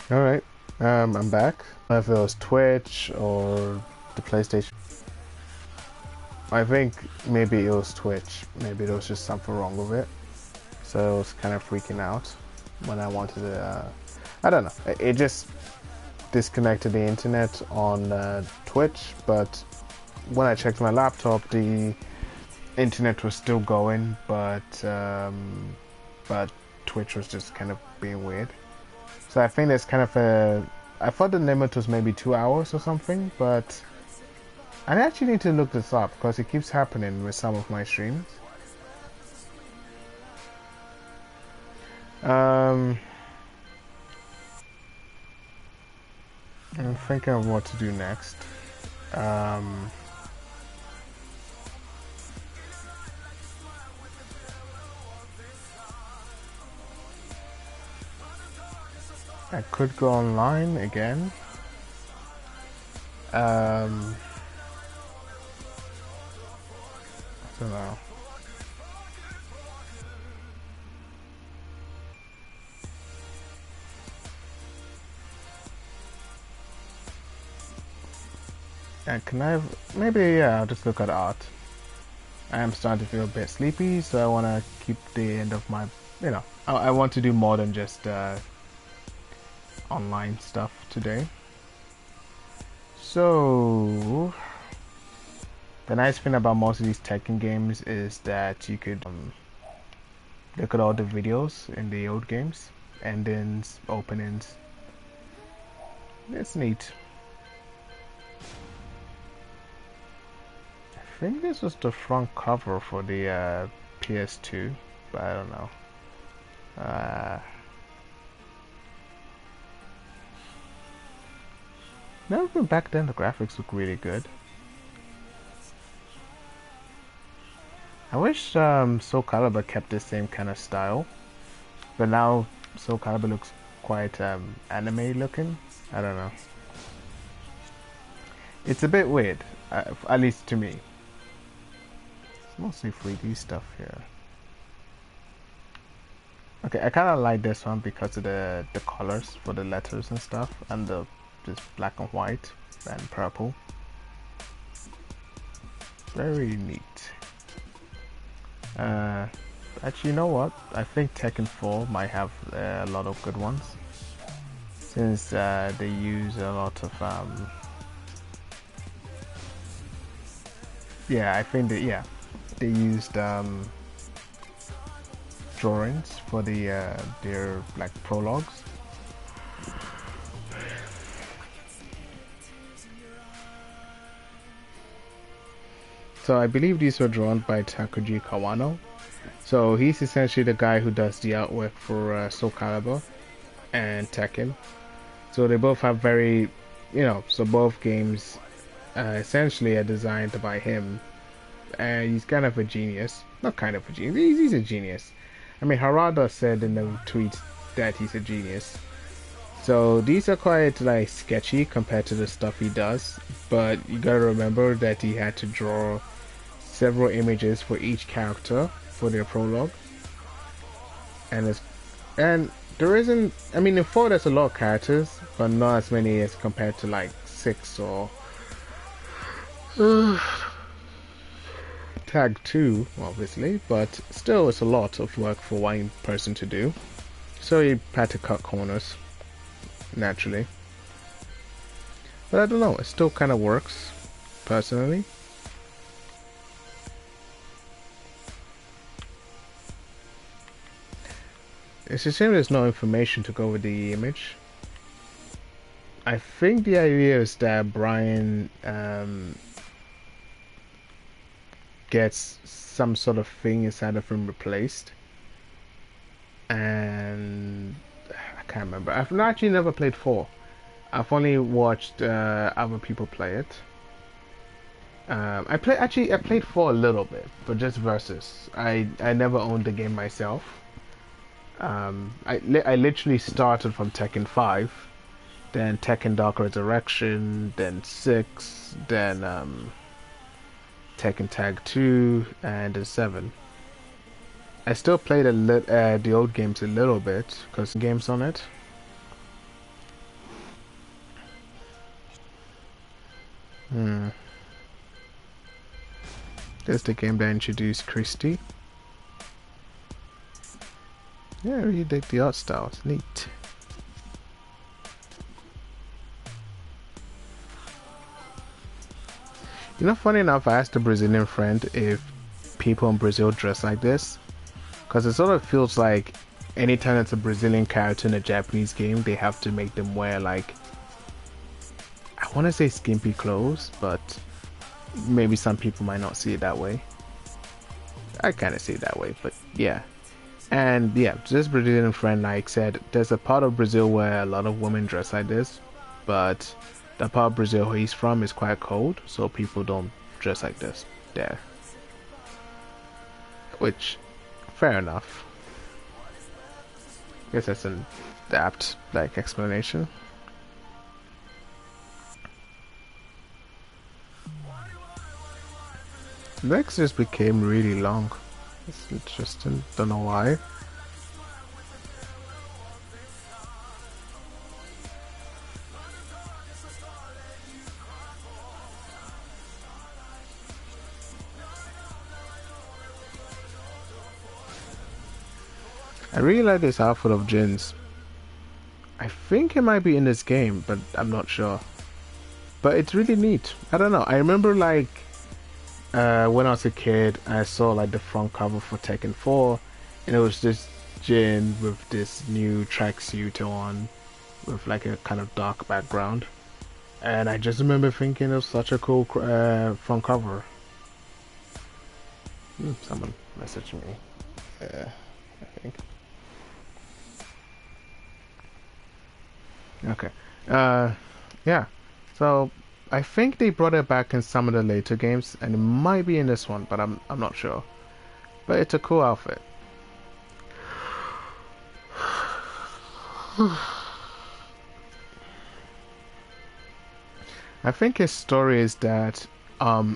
All right, I'm back. If it was Twitch or the PlayStation, I think maybe it was Twitch. Maybe there was just something wrong with it, so I was kind of freaking out when I wanted to. I don't know. It just disconnected the internet on Twitch, but when I checked my laptop, the internet was still going, but Twitch was just kind of being weird. So I think there's kind of a. I thought the limit was maybe 2 hours or something, but I actually need to look this up because it keeps happening with some of my streams. I'm thinking of what to do next. I could go online again. I don't know. And can I? Maybe yeah. I'll just look at art. I am starting to feel a bit sleepy, so I want to keep the end of my. I want to do more than just online stuff today. So the nice thing about most of these Tekken games is that you could look at all the videos in the old games, endings, openings. It's neat. I think this was the front cover for the PS2, but I don't know. Never been back then. The graphics look really good. I wish Soul Calibur kept the same kind of style, but now Soul Calibur looks quite anime looking. I don't know. It's a bit weird, at least to me. It's mostly 3D stuff here. Okay, I kind of like this one because of the colors for the letters and stuff, and the just black and white and purple. Very neat. Actually, you know what? I think Tekken 4 might have a lot of good ones, since they use a lot of yeah, I think that they used drawings for their like prologues. So I believe these were drawn by Takuji Kawano. So he's essentially the guy who does the artwork for Soul Calibur and Tekken. So they both have very, so both games essentially are designed by him. And he's kind of a genius. Not kind of a genius, he's a genius. I mean, Harada said in the tweet that he's a genius. So these are quite like sketchy compared to the stuff he does. But you gotta remember that he had to draw several images for each character for their prologue, and there isn't. I mean, in 4 there's a lot of characters, but not as many as compared to like 6 or Tag 2, obviously. But still, it's a lot of work for one person to do. So he had to cut corners naturally. But I don't know. It still kind of works, personally. It's a shame there's no information to go with the image. I think the idea is that Brian gets some sort of thing inside of him replaced. And I can't remember. I've actually never played 4. I've only watched other people play it. I played 4 a little bit, but just versus. I never owned the game myself. I literally started from Tekken 5, then Tekken Dark Resurrection, then 6, then Tekken Tag 2, and then 7. I still played the old games a little bit because games on it. Hmm. There's the game that introduced Christy. Yeah, I really dig the art style. It's neat. You know, funny enough, I asked a Brazilian friend if people in Brazil dress like this. Because it sort of feels like anytime it's a Brazilian character in a Japanese game, they have to make them wear like, I want to say skimpy clothes, but maybe some people might not see it that way. I kind of see it that way, but yeah. And yeah, this Brazilian friend like said there's a part of Brazil where a lot of women dress like this, but the part of Brazil he's from is quite cold, so people don't dress like this there. Which, fair enough. I guess that's an apt like explanation. Legs just became really long. It's interesting. Don't know why. I really like this outfit of Jin's. I think it might be in this game, but I'm not sure. But it's really neat. I don't know. I remember like when I was a kid, I saw like the front cover for Tekken 4, and it was this Jin with this new tracksuit on, with like a kind of dark background. And I just remember thinking it was such a cool front cover. Someone messaged me. I think. Okay. Yeah. So I think they brought it back in some of the later games, and it might be in this one, but I'm not sure. But it's a cool outfit. I think his story is that,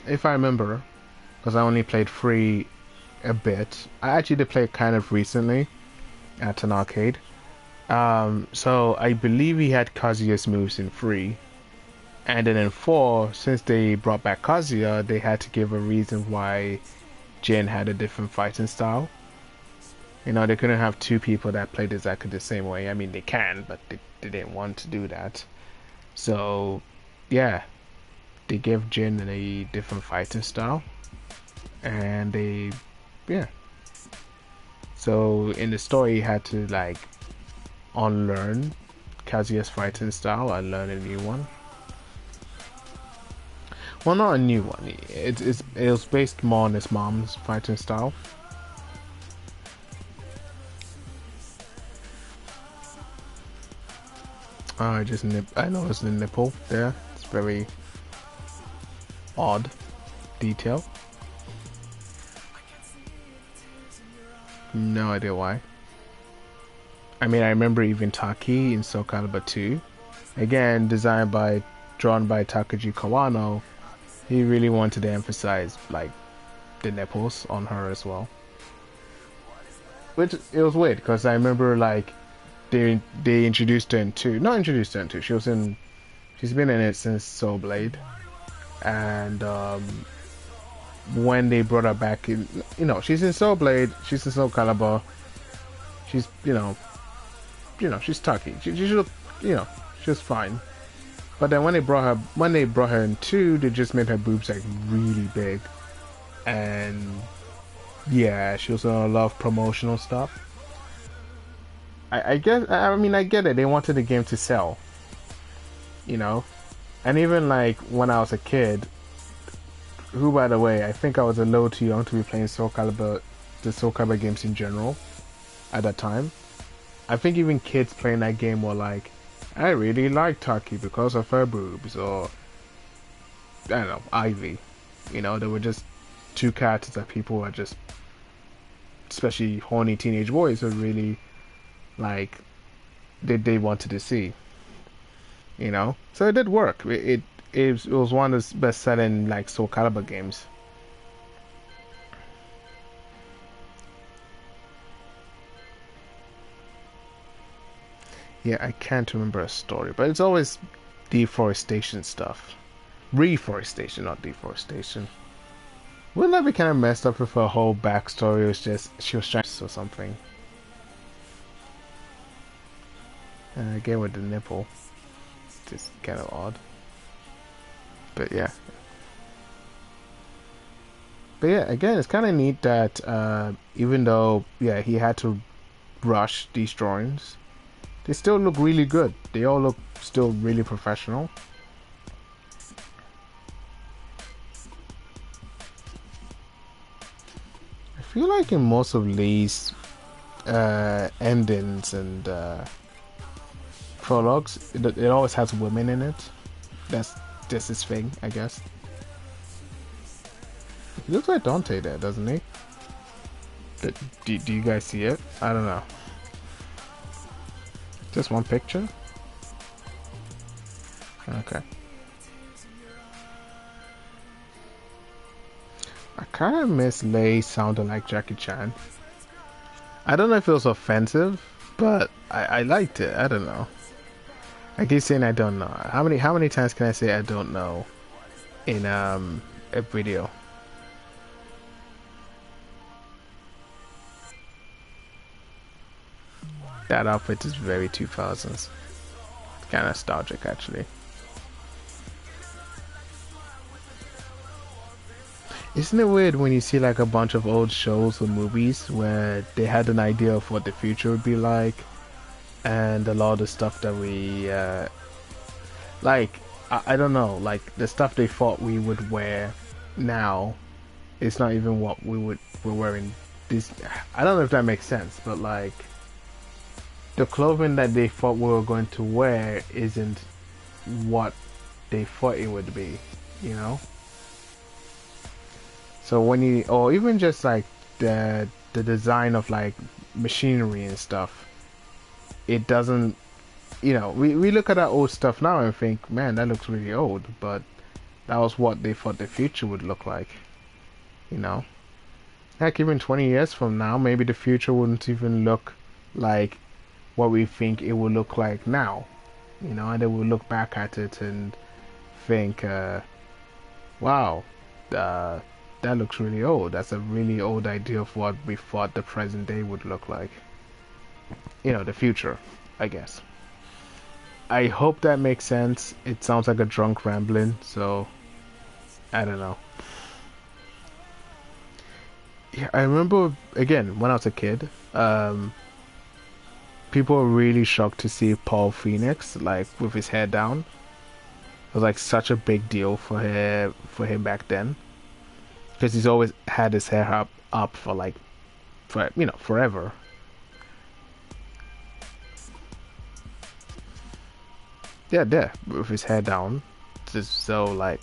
if I remember, because I only played 3 a bit. I actually did play it kind of recently at an arcade. So I believe he had Kazuya's moves in 3. And then in 4, since they brought back Kazuya, they had to give a reason why Jin had a different fighting style. You know, they couldn't have 2 people that played exactly the same way. I mean, they can, but they didn't want to do that. So, yeah, they gave Jin a different fighting style. And yeah. So in the story, he had to, like, unlearn Kazuya's fighting style and learn a new one. Well, not a new one. It was based more on his mom's fighting style. I noticed the nipple there. It's very odd detail. No idea why. I mean, I remember even Taki in Soul Calibur 2. Again, drawn by Takuji Kawano. He really wanted to emphasize, like, the nipples on her as well. Which, it was weird, because I remember, like, they introduced her in 2. Not introduced her in 2, she's been in it since Soul Blade. And, when they brought her back in, you know, she's in Soul Blade, she's in Soul Calibur, she's, she's Taki. She was fine. But then when they brought her in 2, they just made her boobs like really big, and yeah, she was on a lot of promotional stuff. I guess, I mean, I get it. They wanted the game to sell, you know, and even like when I was a kid, who, by the way, I think I was a little too young to be playing Soul Calibur, the Soul Calibur games in general at that time. I think even kids playing that game were like, I really like Taki because of her boobs, or I don't know, Ivy. You know, there were just 2 characters that people were just, especially horny teenage boys, were really like they wanted to see. You know, so it did work. It was one of the best selling like Soul Calibur games. Yeah, I can't remember a story, but it's always deforestation stuff. Reforestation, not deforestation. Wouldn't that be kind of messed up if her whole backstory was just she was trying to or something? Again with the nipple, just kind of odd. But yeah. But yeah, again, it's kind of neat that even though, yeah, he had to rush these drawings, they still look really good. They all look still really professional. I feel like in most of Lee's endings and prologues, it always has women in it. That's just his thing, I guess. He looks like Dante there, doesn't he? Do you guys see it? I don't know. Just one picture? Okay. I kind of miss Lei sounding like Jackie Chan. I don't know if it was offensive, but I liked it. I don't know. I keep saying I don't know. How many times can I say I don't know in a video? That outfit is very 2000s. It's kind of nostalgic, actually. Isn't it weird when you see like a bunch of old shows or movies where they had an idea of what the future would be like, and a lot of the stuff that we like, I don't know, like the stuff they thought we would wear now, it's not even what we're wearing this. I don't know if that makes sense, but like the clothing that they thought we were going to wear isn't what they thought it would be, you know? So when you, or even just like the design of like machinery and stuff, it doesn't, you know, we look at that old stuff now and think, man, that looks really old, but that was what they thought the future would look like, you know? Heck, even 20 years from now, maybe the future wouldn't even look like what we think it will look like now, you know, and then we'll look back at it and think, wow, that looks really old. That's a really old idea of what we thought the present day would look like. You know, the future, I guess. I hope that makes sense. It sounds like a drunk rambling, so I don't know. Yeah, I remember, again, when I was a kid, people were really shocked to see Paul Phoenix, like, with his hair down. It was like such a big deal for him back then, because he's always had his hair up for like, you know, forever. Yeah, there with his hair down. Just so like,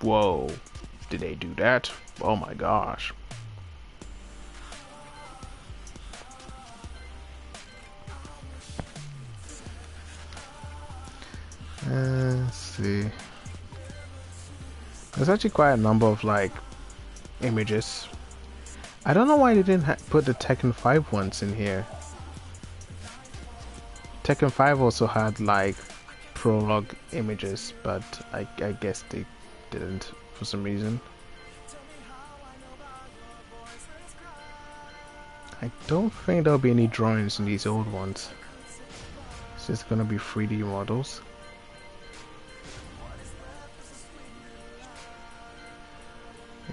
whoa, did they do that? Oh my gosh. Let's see. There's actually quite a number of like images. I don't know why they didn't put the Tekken 5 ones in here. Tekken 5 also had like prologue images, but I guess they didn't for some reason. I don't think there'll be any drawings in these old ones. It's just gonna be 3D models.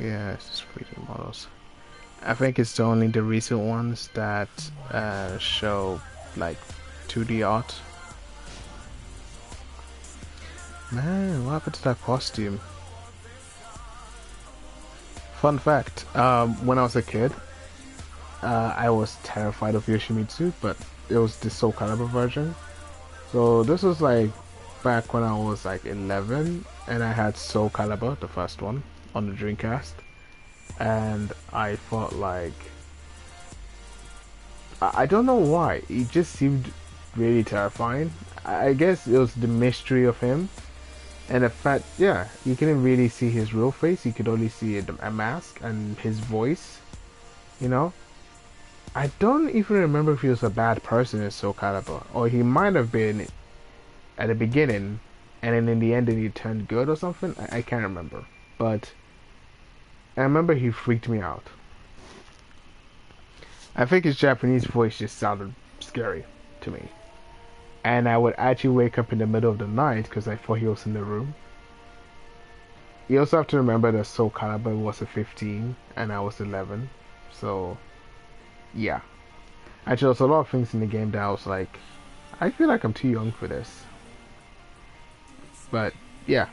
Yeah, it's just 3D models. I think it's only the recent ones that show like 2D art. Man, what happened to that costume? Fun fact, when I was a kid, I was terrified of Yoshimitsu, but it was the Soul Calibur version. So this was like back when I was like 11, and I had Soul Calibur, the first one, on the Dreamcast, and I thought like, I don't know why, it just seemed really terrifying. I guess it was the mystery of him, and the fact, yeah, you couldn't really see his real face, you could only see a mask and his voice, you know. I don't even remember if he was a bad person in Soul Calibur, or he might have been at the beginning, and then in the end, then he turned good or something. I can't remember, but I remember he freaked me out. I think his Japanese voice just sounded scary to me, and I would actually wake up in the middle of the night because I thought he was in the room. You also have to remember that Soul Calibur was a 15 and I was 11, so yeah. Actually, there's a lot of things in the game that I was like, I feel like I'm too young for this. But yeah,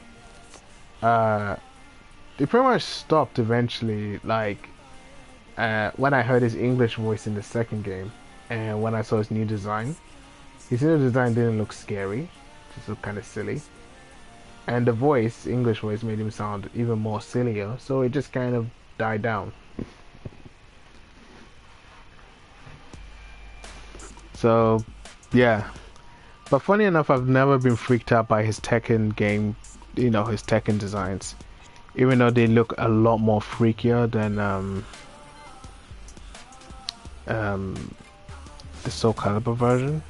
uh, they pretty much stopped eventually. Like when I heard his English voice in the second game, and when I saw his new design, his new design didn't look scary, just looked kind of silly. And the voice, English voice, made him sound even more sillier, so it just kind of died down. So, yeah. But funny enough, I've never been freaked out by his Tekken game, his Tekken designs. Even though they look a lot more freakier than um, the Soul Calibur version.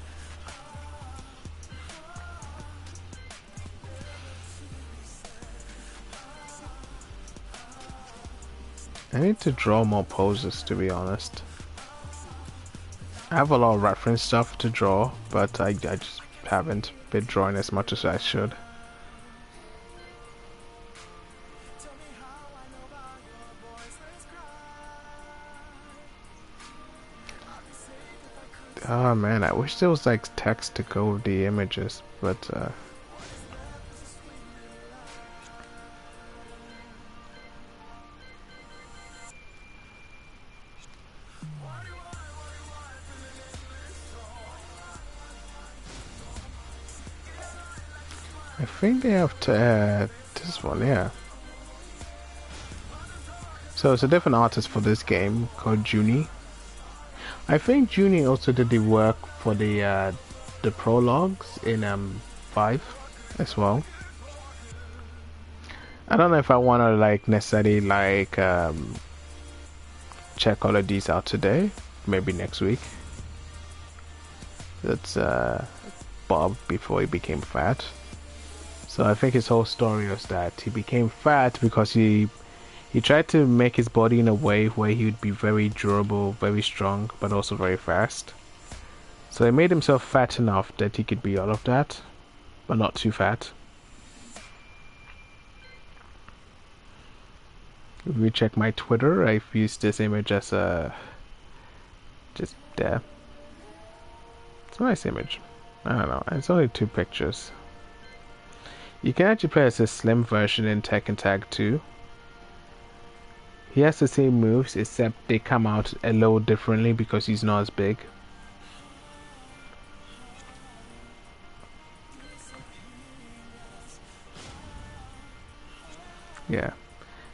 I need to draw more poses, to be honest. I have a lot of reference stuff to draw, but I just haven't been drawing as much as I should. Oh man, I wish there was like text to go with the images, but I think they have to add this one, yeah. So it's a different artist for this game called Junny. I think Junny also did the work for the prologues in 5 as well. I don't know if I want to like necessarily like check all of these out today. Maybe next week. That's Bob before he became fat. So I think his whole story was that he became fat because he tried to make his body in a way where he would be very durable, very strong, but also very fast. So he made himself fat enough that he could be all of that, but not too fat. If you check my Twitter, I've used this image as just there. It's a nice image. I don't know, it's only 2 pictures. You can actually play as a slim version in Tekken Tag 2. He has the same moves, except they come out a little differently because he's not as big. Yeah.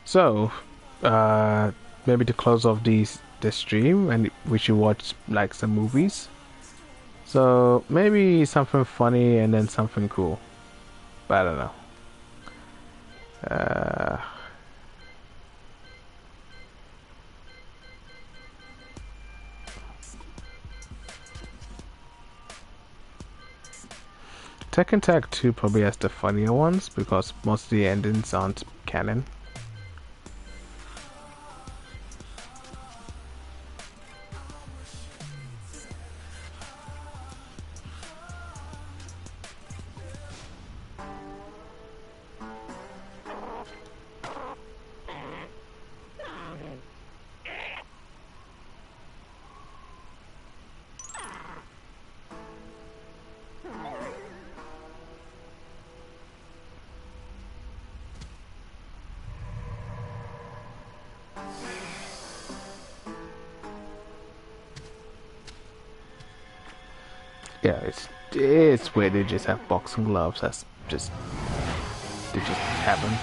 So, maybe to close off this stream, and we should watch like some movies. So maybe something funny and then something cool. But I don't know. Tekken Tag 2 probably has the funnier ones because most of the endings aren't canon. Yeah, it's weird they just have boxing gloves. That's just they just happen.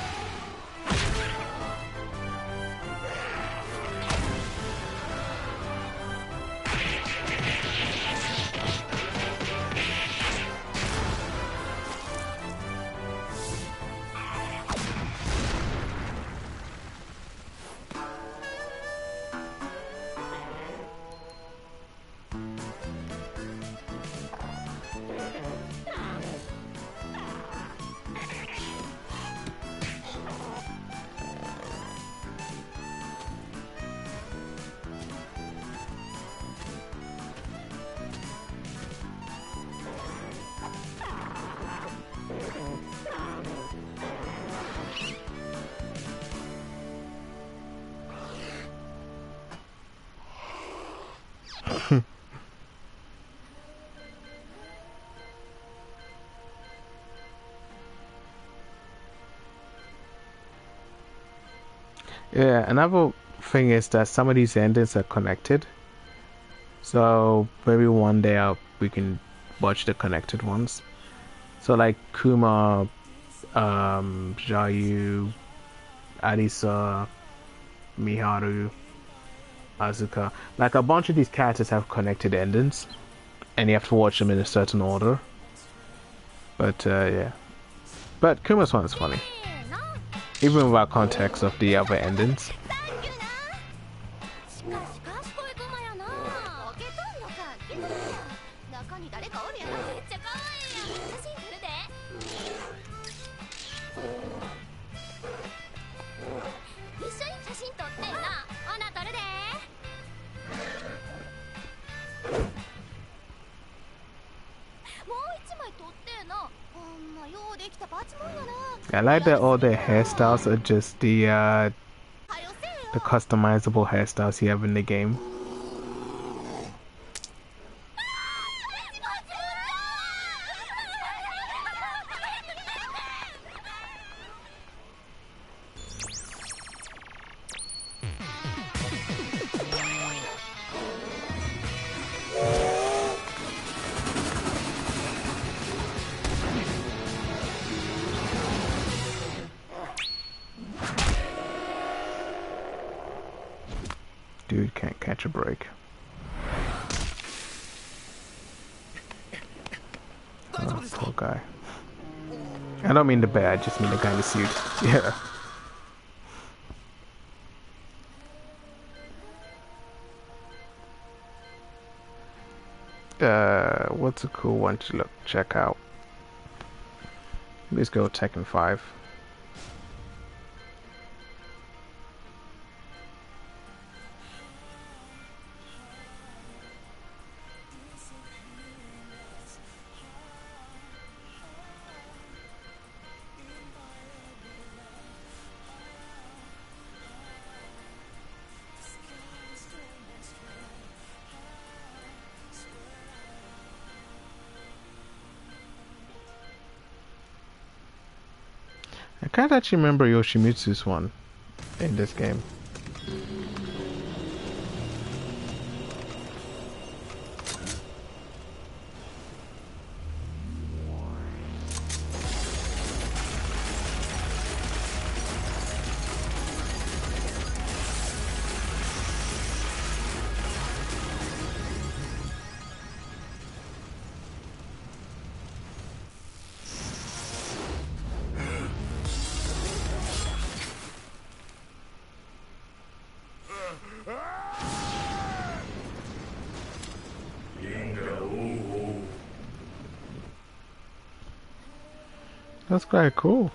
Yeah, another thing is that some of these endings are connected. So maybe one day we can watch the connected ones. So like Kuma, Jayu, Arisa, Miharu, Asuka. Like a bunch of these characters have connected endings, and you have to watch them in a certain order. But yeah. But Kuma's one is funny. Even without context of the other endings. I like that all their hairstyles are just the customizable hairstyles you have in the game. Dude can't catch a break. Oh, poor guy. I don't mean the bear, I just mean the guy in the suit. Yeah. What's a cool one to check out? Let's go Tekken 5. I can't actually remember Yoshimitsu's one in this game. That's quite cool.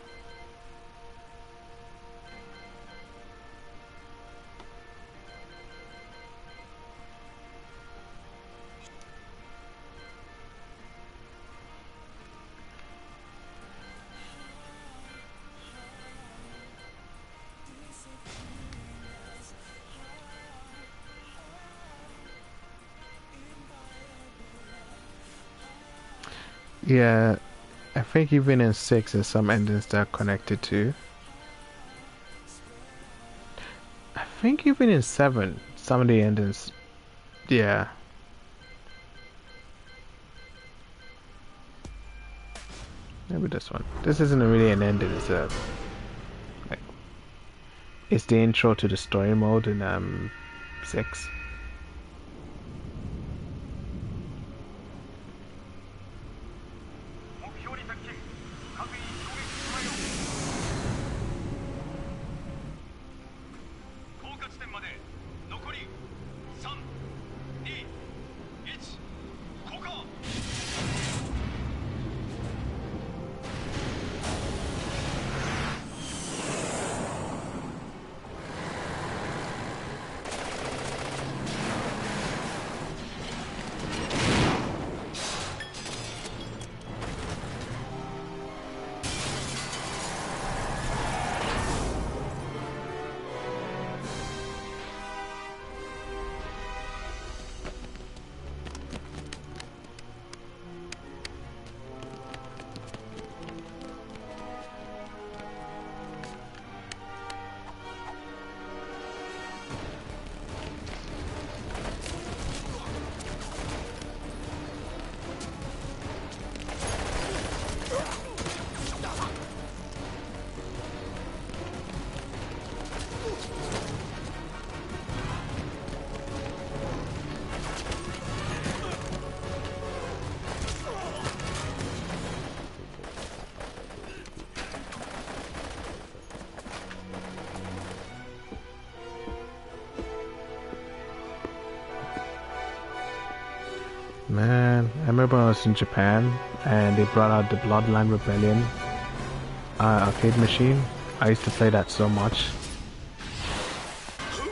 Yeah, I think even in 6 there's some endings that are connected to. I think even in 7, some of the endings, yeah. Maybe this one. This isn't really an ending, it's like, it's the intro to the story mode in 6. Man, I remember I was in Japan and they brought out the Bloodline Rebellion arcade machine. I used to play that so much.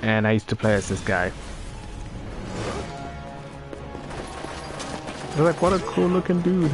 And I used to play as this guy. They're like, what a cool looking dude.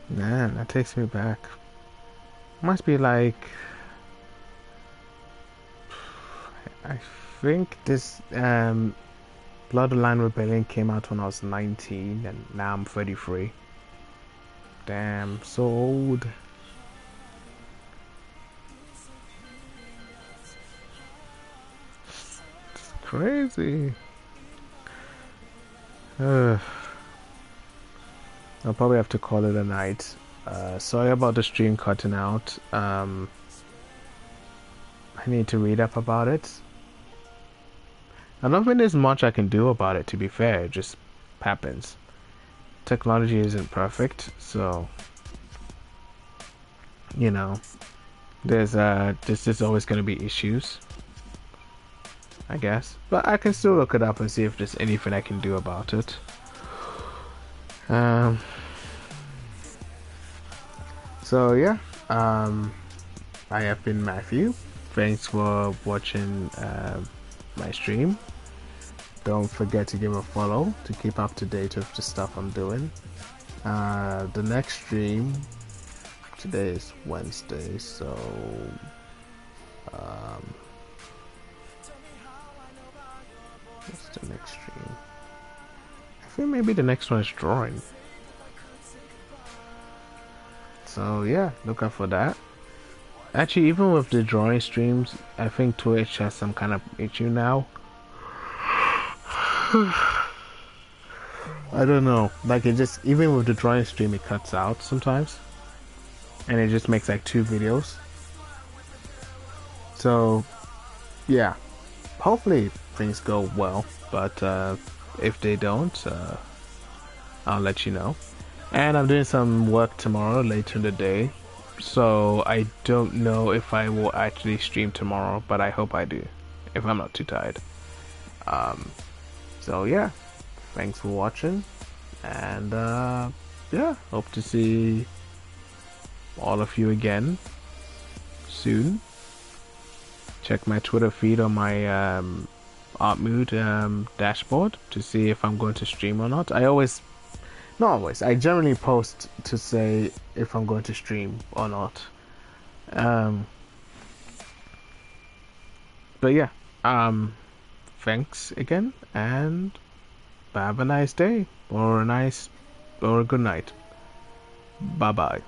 Man, that takes me back. Must be like, I think this Bloodline Rebellion came out when I was 19 and now I'm 33. Damn, so old. It's crazy. I'll probably have to call it a night. Sorry about the stream cutting out. I need to read up about it. I don't think there's much I can do about it, to be fair. It just happens. Technology isn't perfect, so you know, there's always going to be issues, I guess. But I can still look it up and see if there's anything I can do about it. So yeah, I have been Matthew. Thanks for watching my stream. Don't forget to give a follow to keep up to date with the stuff I'm doing. The next stream, today is Wednesday, so what's the next stream? I think maybe the next one is drawing. So yeah, look out for that. Actually, even with the drawing streams, I think Twitch has some kind of issue now. I don't know. Like, it just, even with the drawing stream, it cuts out sometimes. And it just makes like 2 videos. So, yeah. Hopefully things go well. But if they don't, I'll let you know. And I'm doing some work tomorrow, later in the day. So I don't know if I will actually stream tomorrow, but I hope I do, if I'm not too tired. So yeah, thanks for watching, and yeah, hope to see all of you again soon. Check my Twitter feed on my Art Mood dashboard to see if I'm going to stream or not. Not always. I generally post to say if I'm going to stream or not. But yeah. Thanks again, and have a nice day or a good night. Bye bye.